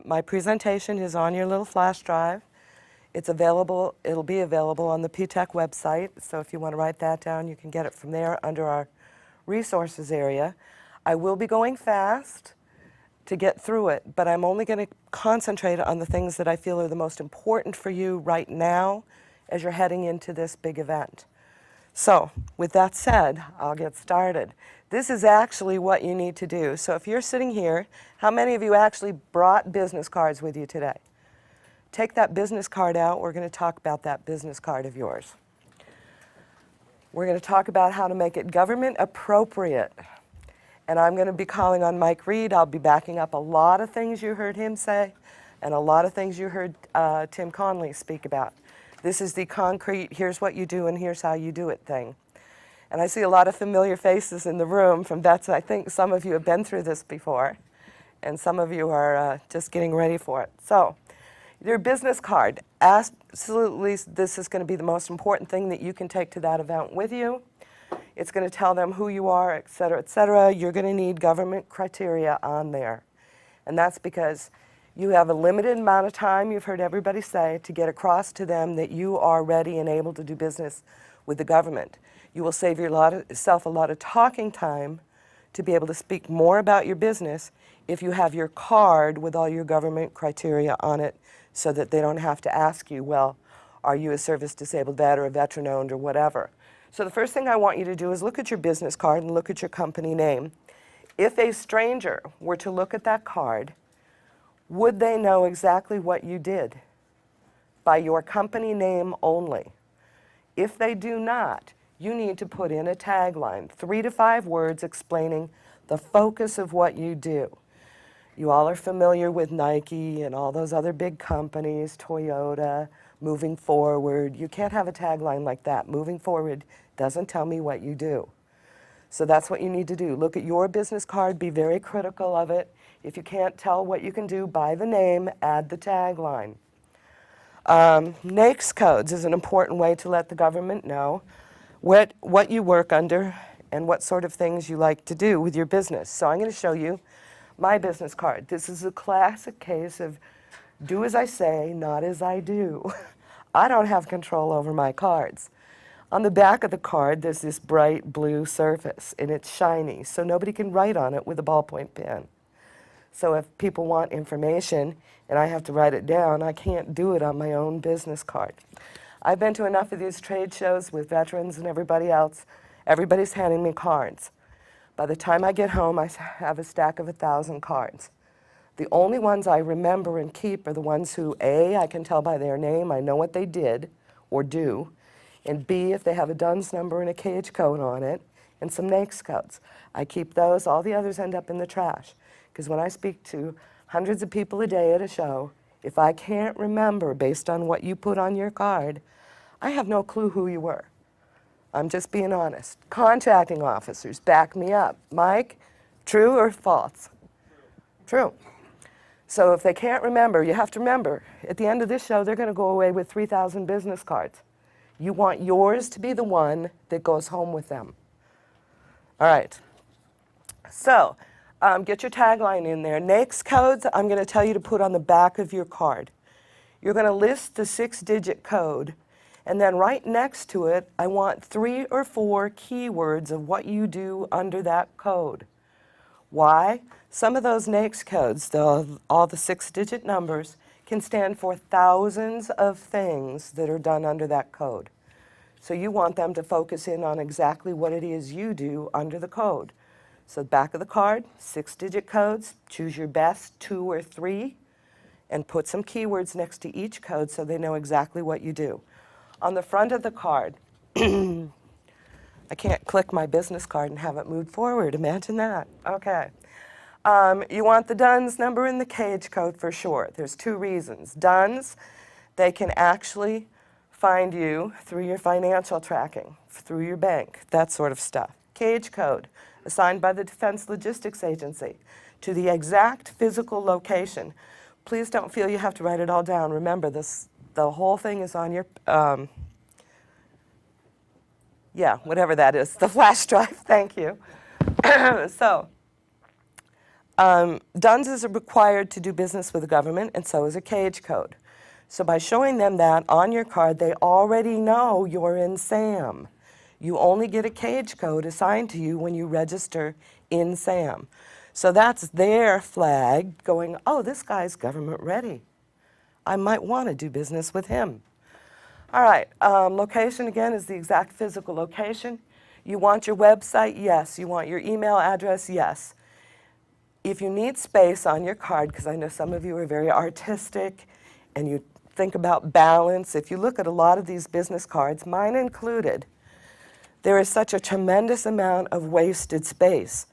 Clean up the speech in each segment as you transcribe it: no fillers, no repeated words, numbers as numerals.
My presentation is on your little flash drive. It's available, it'll be available on the PTAC website, so if you want to write that down, you can get it from there under our resources area. I will be going fast to get through it, but I'm only going to concentrate on the things that I feel are the most important for you right now as you're heading into this big event. So, with that said, I'll get started. This is actually what you need to do. So if you're sitting here, how many of you actually brought business cards with you today? Take that business card out. We're going to talk about that business card of yours. We're going to talk about how to make it government appropriate. And I'm going to be calling on Mike Reed. I'll be backing up a lot of things you heard him say and a lot of things you heard Tim Conley speak about. This is the concrete, here's what you do and here's how you do it thing. And I see a lot of familiar faces in the room from vets. I think some of you have been through this before, and some of you are just getting ready for it. So, your business card, absolutely, this is going to be the most important thing that you can take to that event with you. It's going to tell them who you are, et cetera, et cetera. You're going to need government criteria on there. And that's because you have a limited amount of time, you've heard everybody say, to get across to them that you are ready and able to do business with the government. You will save yourself a lot of talking time to be able to speak more about your business if you have your card with all your government criteria on it so that they don't have to ask you, well, are you a service-disabled vet or a veteran-owned or whatever. So the first thing I want you to do is look at your business card and look at your company name. If a stranger were to look at that card, would they know exactly what you did by your company name only? If they do not, you need to put in a tagline, 3 to 5 words explaining the focus of what you do. You all are familiar with Nike and all those other big companies, Toyota, moving forward. You can't have a tagline like that. Moving forward doesn't tell me what you do. So that's what you need to do. Look at your business card, be very critical of it. If you can't tell what you can do by the name, add the tagline. NAICS codes is an important way to let the government know what you work under and what sort of things you like to do with your business. So I'm going to show you my business card. This is a classic case of do as I say, not as I do. I don't have control over my cards. On the back of the card, there's this bright blue surface, and it's shiny, so nobody can write on it with a ballpoint pen. So if people want information and I have to write it down, I can't do it on my own business card. I've been to enough of these trade shows with veterans and everybody else. Everybody's handing me cards. By the time I get home, I have a stack of 1,000 cards. The only ones I remember and keep are the ones who, A, I can tell by their name, I know what they did or do, and B, if they have a DUNS number and a cage code on it, and some NAICS codes. I keep those, all the others end up in the trash. Because when I speak to hundreds of people a day at a show, if I can't remember based on what you put on your card, I have no clue who you were. I'm just being honest. Contracting officers, back me up. Mike, true or false? True. So if they can't remember, you have to remember, at the end of this show, they're going to go away with 3,000 business cards. You want yours to be the one that goes home with them. All right. So get your tagline in there. NAICS codes, I'm going to tell you to put on the back of your card. You're going to list the 6-digit code, and then right next to it, I want 3 or 4 keywords of what you do under that code. Why? Some of those NAICS codes, all the 6-digit numbers, can stand for thousands of things that are done under that code. So you want them to focus in on exactly what it is you do under the code. So back of the card, 6-digit codes, choose your best 2 or 3, and put some keywords next to each code so they know exactly what you do. On the front of the card, I can't click my business card and have it move forward. Imagine that. Okay. You want the DUNS number and the cage code for sure. There's 2 reasons. DUNS, they can actually find you through your financial tracking, through your bank, that sort of stuff. Cage code, assigned by the Defense Logistics Agency to the exact physical location. Please don't feel you have to write it all down. Remember, the whole thing is on your, yeah, whatever that is, the flash drive, thank you. So, DUNS is required to do business with the government, and so is a cage code. So by showing them that on your card, they already know you're in SAM. You only get a cage code assigned to you when you register in SAM. So that's their flag going, oh, this guy's government ready. I might want to do business with him. All right, location again is the exact physical location. You want your website? Yes. You want your email address? Yes. If you need space on your card, because I know some of you are very artistic and you think about balance, if you look at a lot of these business cards, mine included, there is such a tremendous amount of wasted space.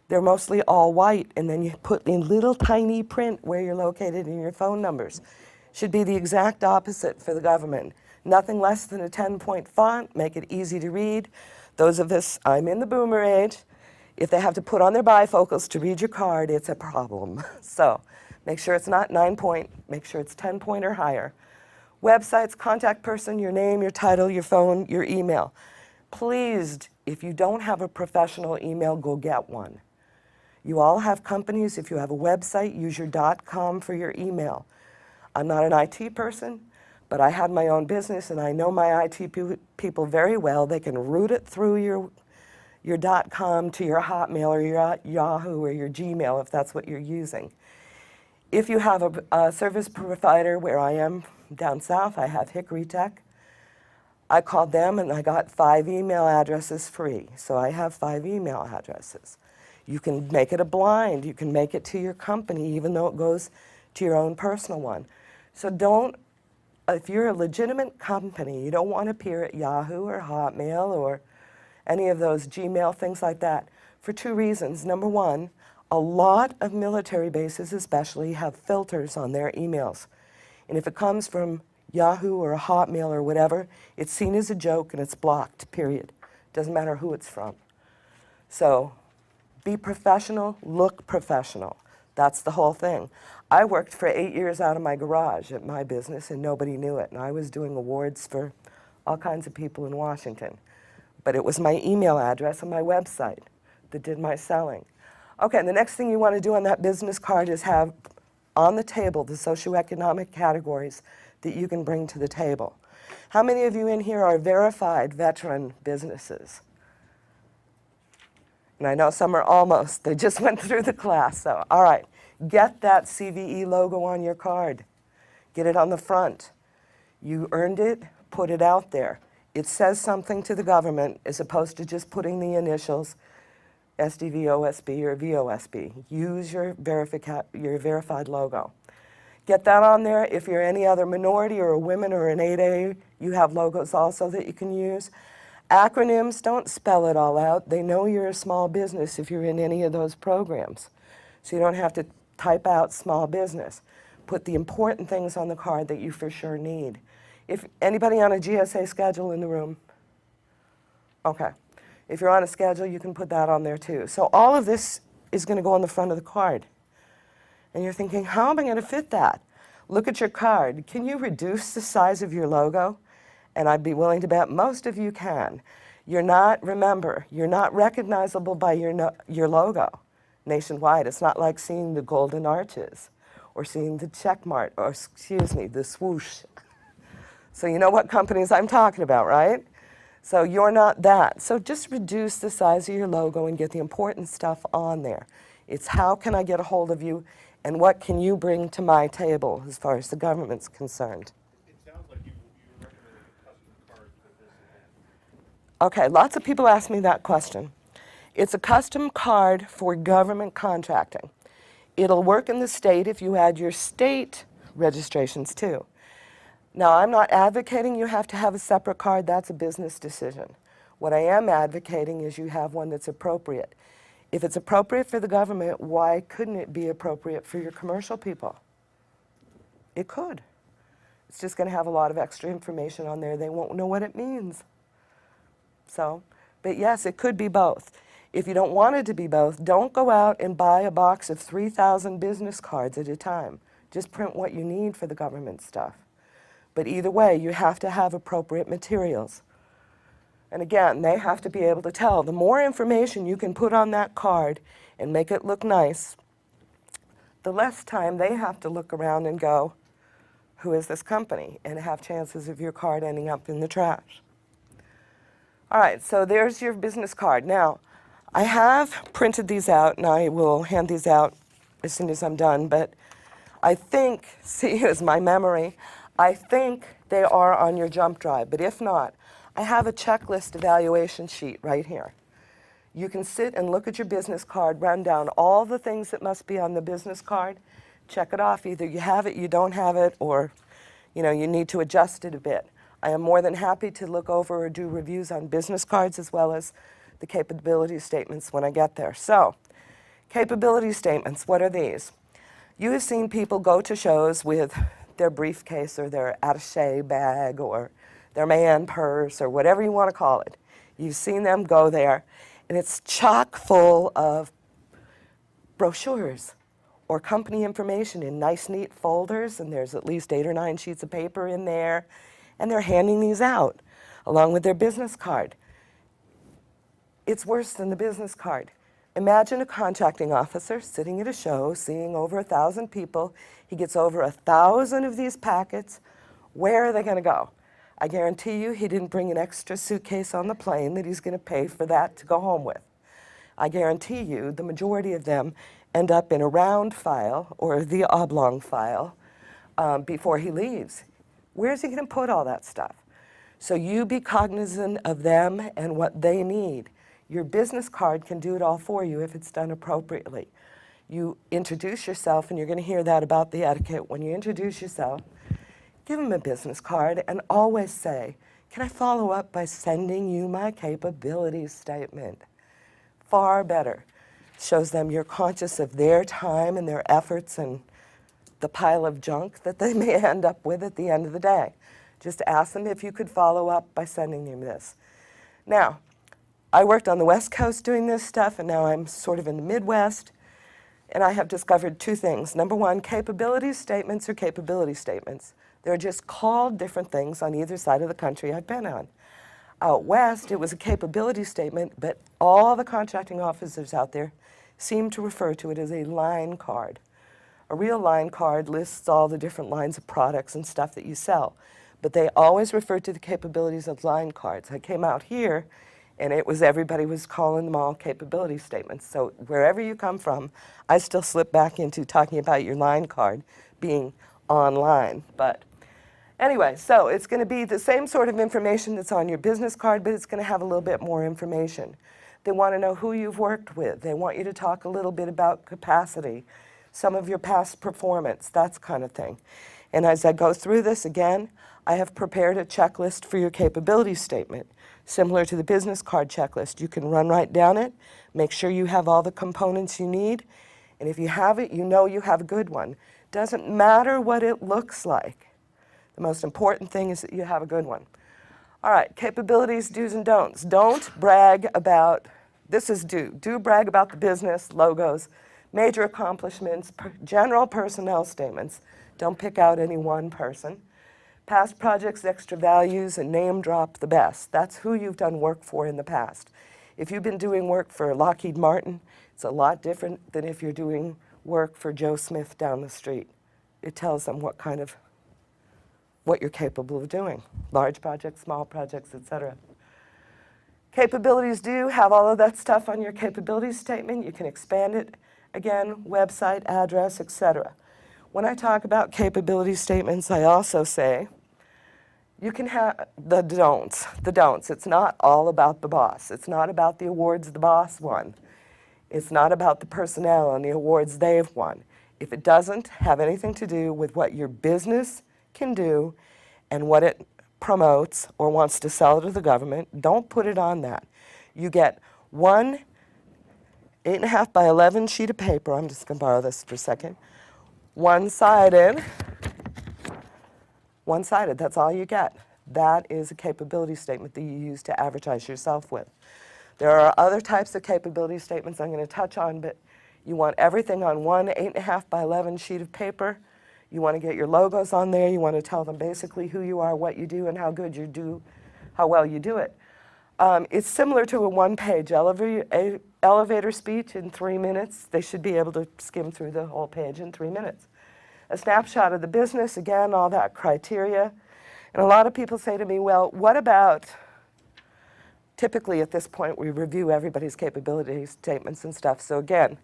They're mostly all white, and then you put in little tiny print where you're located and your phone numbers. Should be the exact opposite for the government. Nothing less than a 10-point font, make it easy to read. Those of us, I'm in the boomer age, if they have to put on their bifocals to read your card, it's a problem. So make sure it's not 9-point, make sure it's 10-point or higher. Websites, contact person, your name, your title, your phone, your email. Please, if you don't have a professional email, go get one. You all have companies. If you have a website, use your .com for your email. I'm not an IT person, but I had my own business, and I know my IT people very well. They can route it through your .com to your Hotmail or your Yahoo or your Gmail if that's what you're using. If you have a service provider, where I am down south, I have Hickory Tech. I called them and I got 5 email addresses free. So I have 5 email addresses. You can make it a blind. You can make it to your company, even though it goes to your own personal one. So don't, if you're a legitimate company, you don't want to appear at Yahoo or Hotmail or any of those Gmail, things like that, for 2 reasons. Number one, a lot of military bases especially have filters on their emails. And if it comes from Yahoo or Hotmail or whatever, it's seen as a joke and it's blocked, period. Doesn't matter who it's from. So be professional, look professional. That's the whole thing. I worked for 8 years out of my garage at my business and nobody knew it. And I was doing awards for all kinds of people in Washington. But it was my email address and my website that did my selling. Okay, and the next thing you want to do on that business card is have on the table the socioeconomic categories that you can bring to the table. How many of you in here are verified veteran businesses? And I know some are almost. They just went through the class. So, all right, get that CVE logo on your card. Get it on the front. You earned it, put it out there. It says something to the government as opposed to just putting the initials SDV, OSB, or VOSB. Use your verified logo. Get that on there. If you're any other minority or a women or an 8A, you have logos also that you can use. Acronyms, don't spell it all out. They know you're a small business if you're in any of those programs. So you don't have to type out small business. Put the important things on the card that you for sure need. If anybody on a GSA schedule in the room? Okay. If you're on a schedule, you can put that on there too. So all of this is going to go on the front of the card. And you're thinking, how am I going to fit that? Look at your card. Can you reduce the size of your logo? And I'd be willing to bet most of you can. You're not, remember, you're not recognizable by your logo nationwide. It's not like seeing the golden arches or seeing the check mark, or excuse me, the swoosh. So you know what companies I'm talking about, right? So you're not that. So just reduce the size of your logo and get the important stuff on there. It's how can I get a hold of you and what can you bring to my table as far as the government's concerned. It sounds like you recommended a custom card for this event. Okay, lots of people ask me that question. It's a custom card for government contracting. It'll work in the state if you add your state registrations too. Now, I'm not advocating you have to have a separate card. That's a business decision. What I am advocating is you have one that's appropriate. If it's appropriate for the government, why couldn't it be appropriate for your commercial people? It could. It's just going to have a lot of extra information on there. They won't know what it means. So, but yes, it could be both. If you don't want it to be both, don't go out and buy a box of 3,000 business cards at a time. Just print what you need for the government stuff. But either way, you have to have appropriate materials. And again, they have to be able to tell. The more information you can put on that card and make it look nice, the less time they have to look around and go, who is this company? And have chances of your card ending up in the trash. All right, so there's your business card. Now, I have printed these out, and I will hand these out as soon as I'm done, but I think, see, here's my memory, I think they are on your jump drive, but if not, I have a checklist evaluation sheet right here. You can sit and look at your business card, run down all the things that must be on the business card, check it off. Either you have it, you don't have it, or you need to adjust it a bit. I am more than happy to look over or do reviews on business cards as well as the capability statements when I get there. So, capability statements, what are these? You have seen people go to shows with their briefcase or their attaché bag or their man purse or whatever you want to call it. You've seen them go there, and it's chock full of brochures or company information in nice, neat folders, and there's at least 8 or 9 sheets of paper in there, and they're handing these out along with their business card. It's worse than the business card. Imagine a contracting officer sitting at a show, seeing over 1,000 people. He gets over 1,000 of these packets. Where are they going to go? I guarantee you he didn't bring an extra suitcase on the plane that he's going to pay for that to go home with. I guarantee you the majority of them end up in a round file or the oblong file before he leaves. Where's he going to put all that stuff? So you be cognizant of them and what they need. Your business card can do it all for you if it's done appropriately. You introduce yourself, and you're going to hear that about the etiquette. When you introduce yourself, give them a business card and always say, can I follow up by sending you my capabilities statement? Far better. Shows them you're conscious of their time and their efforts and the pile of junk that they may end up with at the end of the day. Just ask them if you could follow up by sending them this. Now, I worked on the West Coast doing this stuff, and now I'm sort of in the Midwest, and I have discovered 2 things. Number 1, capabilities statements are capability statements. They're just called different things on either side of the country I've been on. Out west, it was a capability statement, but all the contracting officers out there seem to refer to it as a line card. A real line card lists all the different lines of products and stuff that you sell, but they always refer to the capabilities of line cards. I came out here, and everybody was calling them all capability statements. So wherever you come from, I still slip back into talking about your line card being online. But anyway, so it's going to be the same sort of information that's on your business card, but it's going to have a little bit more information. They want to know who you've worked with. They want you to talk a little bit about capacity, some of your past performance, that kind of thing. And as I go through this again, I have prepared a checklist for your capability statement, similar to the business card checklist. You can run right down it, make sure you have all the components you need, and if you have it, you know you have a good one. Doesn't matter what it looks like. The most important thing is that you have a good one. All right, capabilities, do's and don'ts. Don't brag about, this is do. Do brag about the business, logos, major accomplishments, general personnel statements. Don't pick out any one person. Past projects, extra values, and name drop the best. That's who you've done work for in the past. If you've been doing work for Lockheed Martin, it's a lot different than if you're doing work for Joe Smith down the street. It tells them what you're capable of doing. Large projects, small projects, etc. Capabilities do have all of that stuff on your capabilities statement. You can expand it. Again, website, address, etc. When I talk about capability statements, I also say you can have the don'ts. The don'ts. It's not all about the boss. It's not about the awards the boss won. It's not about the personnel and the awards they've won. If it doesn't have anything to do with what your business can do and what it promotes or wants to sell to the government, don't put it on that. You get one 8.5 by 11 sheet of paper. I'm just going to borrow this for a second. One-sided, that's all you get. That is a capability statement that you use to advertise yourself with. There are other types of capability statements I'm going to touch on, but you want everything on one 8.5 by 11 sheet of paper. You want to get your logos on there. You want to tell them basically who you are, what you do, and how good you do, how well you do it. It's similar to a one-page elevator speech in 3 minutes. They should be able to skim through the whole page in 3 minutes. A snapshot of the business, again, all that criteria. And a lot of people say to me, well, what about, typically at this point we review everybody's capability statements and stuff. So again,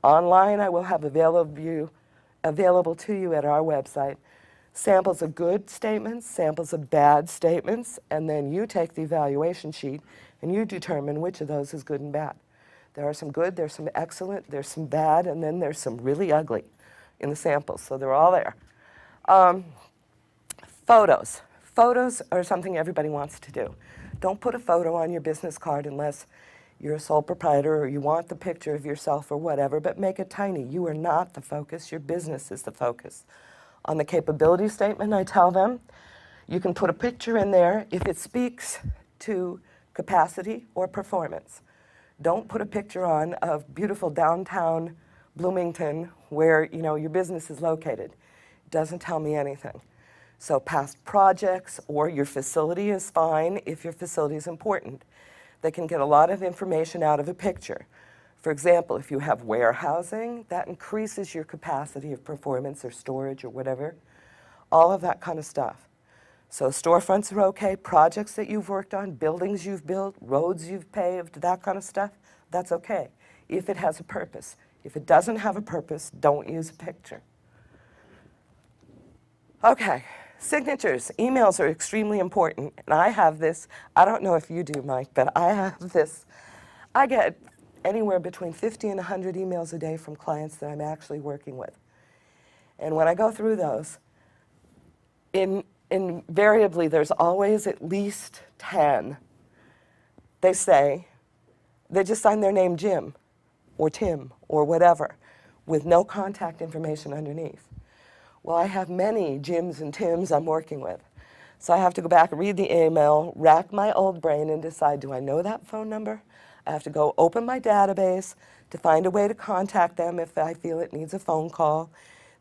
online I will have available to you at our website samples of good statements, samples of bad statements, and then you take the evaluation sheet and you determine which of those is good and bad. There are some good, there's some excellent, there's some bad, and then there's some really ugly in the samples, so they're all there. Photos. Photos are something everybody wants to do. Don't put a photo on your business card unless you're a sole proprietor or you want the picture of yourself or whatever, but make it tiny. You are not the focus, your business is the focus. On the capability statement, I tell them, you can put a picture in there if it speaks to capacity or performance. Don't put a picture on of beautiful downtown Bloomington where your business is located. It doesn't tell me anything. So past projects or your facility is fine if your facility is important. They can get a lot of information out of a picture. For example, if you have warehousing, that increases your capacity of performance or storage or whatever, all of that kind of stuff. So storefronts are okay, projects that you've worked on, buildings you've built, roads you've paved, that kind of stuff, that's okay, if it has a purpose. If it doesn't have a purpose, don't use a picture. Okay, signatures. Emails are extremely important, and I have this, I don't know if you do, Mike, but I have this. I get anywhere between 50 and 100 emails a day from clients that I'm actually working with. And when I go through those, invariably there's always at least 10. They just sign their name Jim or Tim or whatever with no contact information underneath. Well, I have many Jims and Tims I'm working with. So I have to go back and read the email, rack my old brain and decide, do I know that phone number? I have to go open my database to find a way to contact them if I feel it needs a phone call,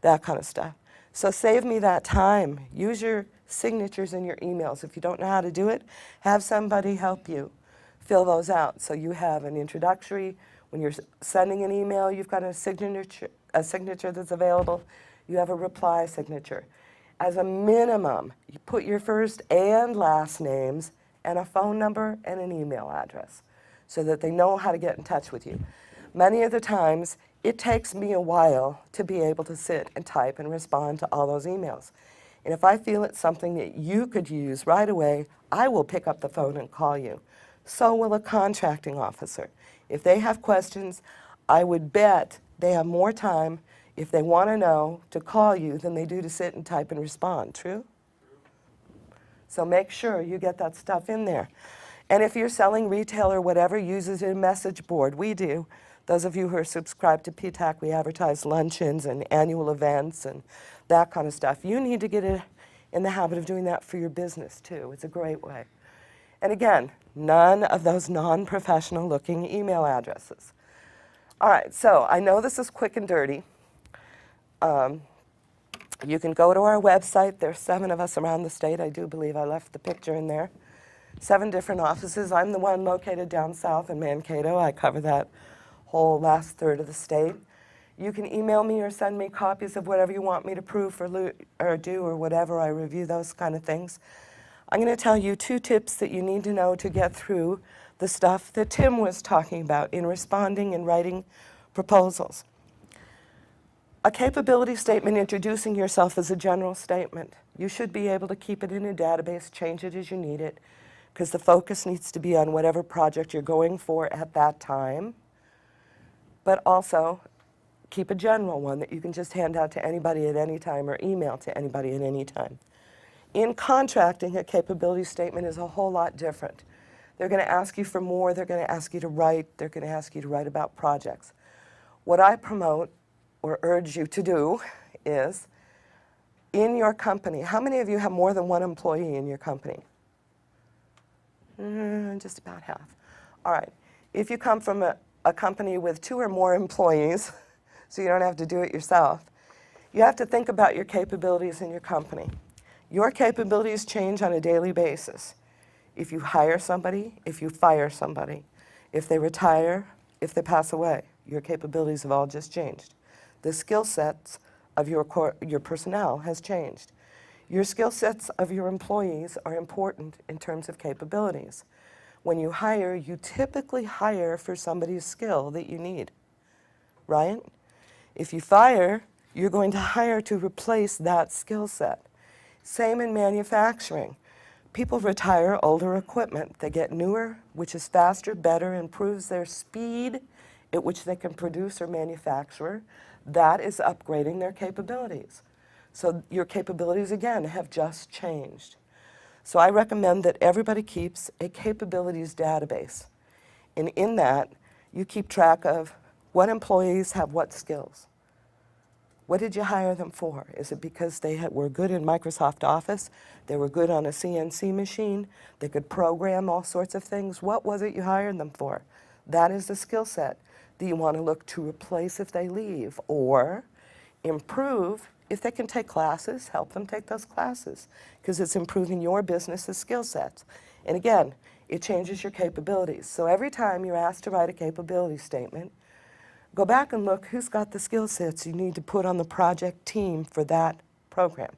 that kind of stuff. So save me that time. Use your signatures in your emails. If you don't know how to do it, have somebody help you fill those out. So you have an introductory. When you're sending an email, you've got a signature that's available. You have a reply signature. As a minimum, you put your first and last names and a phone number and an email address so that they know how to get in touch with you. Many of the times, it takes me a while to be able to sit and type and respond to all those emails. And if I feel it's something that you could use right away, I will pick up the phone and call you. So will a contracting officer. If they have questions, I would bet they have more time if they want to know to call you than they do to sit and type and respond. True? So make sure you get that stuff in there. And if you're selling retail or whatever, use it in a message board. We do. Those of you who are subscribed to PTAC, we advertise luncheons and annual events and that kind of stuff. You need to get in the habit of doing that for your business too. It's a great way. And again, none of those non-professional looking email addresses. All right, so I know this is quick and dirty. You can go to our website. There's 7 of us around the state. I do believe I left the picture in there. 7 different offices. I'm the one located down south in Mankato. I cover that whole last third of the state. You can email me or send me copies of whatever you want me to proof or do or whatever. I review those kind of things. I'm going to tell you 2 tips that you need to know to get through the stuff that Tim was talking about in responding and writing proposals. A capability statement introducing yourself is a general statement. You should be able to keep it in a database, change it as you need it, because the focus needs to be on whatever project you're going for at that time, but also keep a general one that you can just hand out to anybody at any time or email to anybody at any time. In contracting, a capability statement is a whole lot different. They're going to ask you for more, they're going to ask you to write, they're going to ask you to write about projects. What I promote or urge you to do is, in your company, how many of you have more than 1 employee in your company? Just about half. All right. If you come from a company with 2 or more employees, so you don't have to do it yourself, you have to think about your capabilities in your company. Your capabilities change on a daily basis. If you hire somebody, if you fire somebody, if they retire, if they pass away. Your capabilities have all just changed. The skill sets of your personnel has changed. Your skill sets of your employees are important in terms of capabilities. When you hire, you typically hire for somebody's skill that you need, right? If you fire, you're going to hire to replace that skill set. Same in manufacturing. People retire older equipment. They get newer, which is faster, better, improves their speed at which they can produce or manufacture. That is upgrading their capabilities. So your capabilities, again, have just changed. So I recommend that everybody keeps a capabilities database. And in that, you keep track of what employees have what skills. What did you hire them for? Is it because they were good in Microsoft Office? They were good on a CNC machine? They could program all sorts of things? What was it you hired them for? That is the skill set that you want to look to replace if they leave, or improve if they can take classes, help them take those classes, because it's improving your business's skill sets. And again, it changes your capabilities. So every time you're asked to write a capability statement, go back and look who's got the skill sets you need to put on the project team for that program.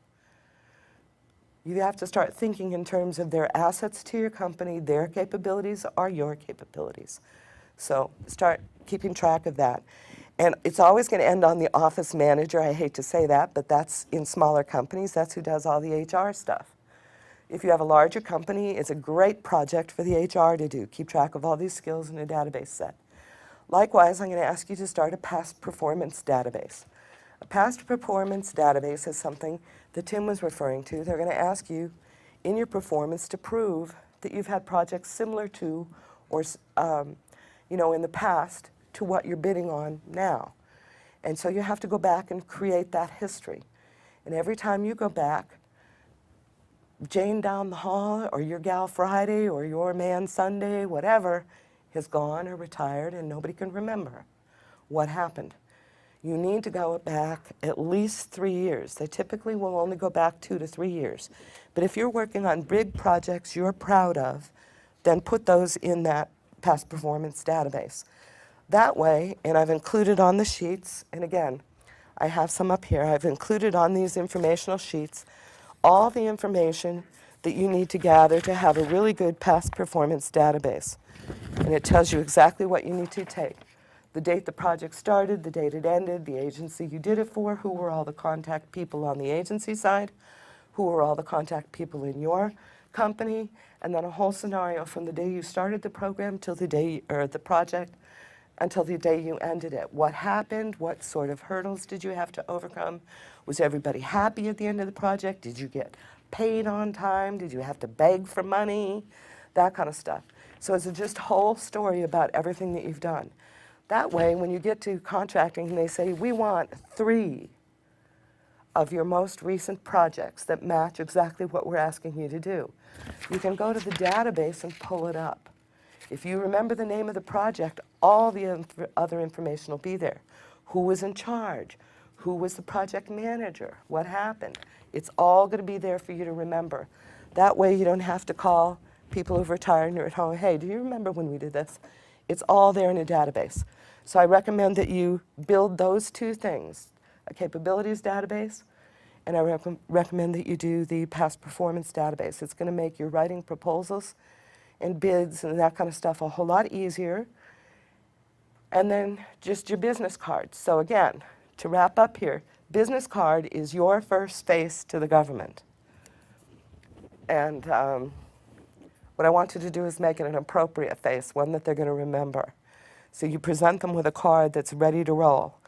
You have to start thinking in terms of their assets to your company. Their capabilities are your capabilities. So start keeping track of that. And it's always going to end on the office manager. I hate to say that, but that's in smaller companies. That's who does all the HR stuff. If you have a larger company, it's a great project for the HR to do. Keep track of all these skills in a database set. Likewise, I'm going to ask you to start a past performance database. A past performance database is something that Tim was referring to. They're going to ask you in your performance to prove that you've had projects similar to or in the past to what you're bidding on now. And so you have to go back and create that history. And every time you go back, Jane down the hall or your gal Friday or your man Sunday, whatever, has gone or retired and nobody can remember what happened. You need to go back at least 3 years. They typically will only go back 2 to 3 years. But if you're working on big projects you're proud of, then put those in that past performance database. That way, and I've included on the sheets, and again, I have some up here, I've included on these informational sheets all the information that you need to gather to have a really good past performance database. And it tells you exactly what you need to take. The date the project started, the date it ended, the agency you did it for, who were all the contact people on the agency side, who were all the contact people in your company, and then a whole scenario from the day you started the program till the day, or the project, until the day you ended it. What happened? What sort of hurdles did you have to overcome? Was everybody happy at the end of the project? Did you get paid on time? Did you have to beg for money? That kind of stuff. So it's just a whole story about everything that you've done. That way, when you get to contracting and they say, we want 3 of your most recent projects that match exactly what we're asking you to do, you can go to the database and pull it up. If you remember the name of the project, all the other information will be there. Who was in charge? Who was the project manager? What happened? It's all going to be there for you to remember. That way you don't have to call people who've retired and are at home, hey, do you remember when we did this? It's all there in a database. So I recommend that you build those 2 things, a capabilities database, and I recommend that you do the past performance database. It's going to make your writing proposals and bids and that kind of stuff a whole lot easier. And then just your business cards. So again, to wrap up here, business card is your first face to the government. And what I want you to do is make it an appropriate face, one that they're going to remember. So you present them with a card that's ready to roll.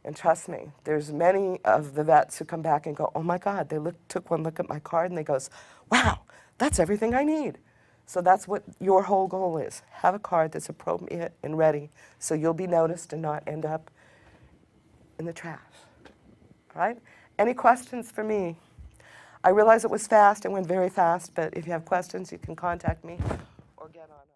And trust me, there's many of the vets who come back and go, oh my God, they took one look at my card and they goes, wow, that's everything I need. So that's what your whole goal is. Have a card that's appropriate and ready so you'll be noticed and not end up in the trash. All right? Any questions for me? I realize it was fast and went very fast, but if you have questions, you can contact me or get on.